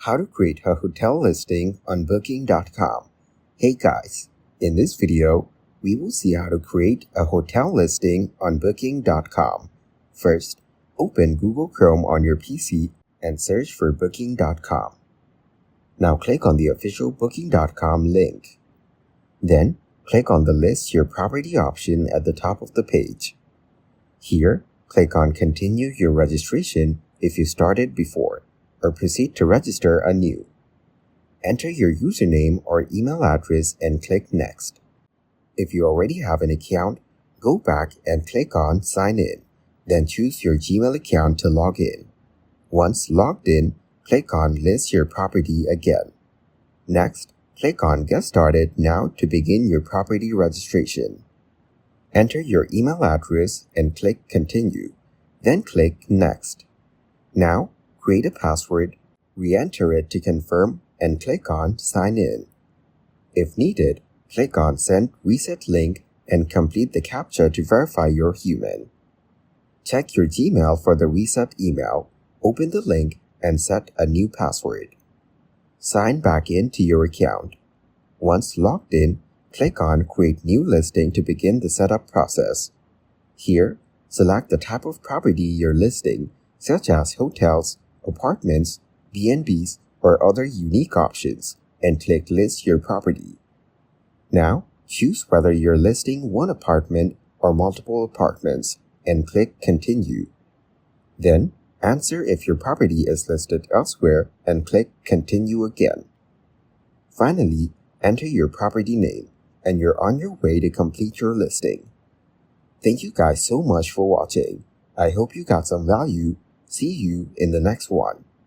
How to create a hotel listing on Booking.com. Hey guys, in this video, we will see how to create a hotel listing on Booking.com. First, open Google Chrome on your PC and search for Booking.com. Now click on the official Booking.com link. Then, click on the List Your Property option at the top of the page. Here, click on Continue Your Registration if you started before, or proceed to register anew. Enter your username or email address and click Next. If you already have an account, go back and click on Sign In, then choose your Gmail account to log in. Once logged in, click on List Your Property again. Next, click on Get Started Now to begin your property registration. Enter your email address and click Continue, then click Next. Now, create a password, re-enter it to confirm, and click on Sign In. If needed, click on Send Reset Link and complete the CAPTCHA to verify you're human. Check your Gmail for the reset email, open the link, and set a new password. Sign back into your account. Once logged in, click on Create New Listing to begin the setup process. Here, select the type of property you're listing, such as hotels, apartments, B&Bs, or other unique options, and click List Your Property. Now, choose whether you're listing one apartment or multiple apartments, and click Continue. Then, answer if your property is listed elsewhere and click Continue again. Finally, enter your property name, and you're on your way to complete your listing. Thank you guys so much for watching. I hope you got some value. See you in the next one.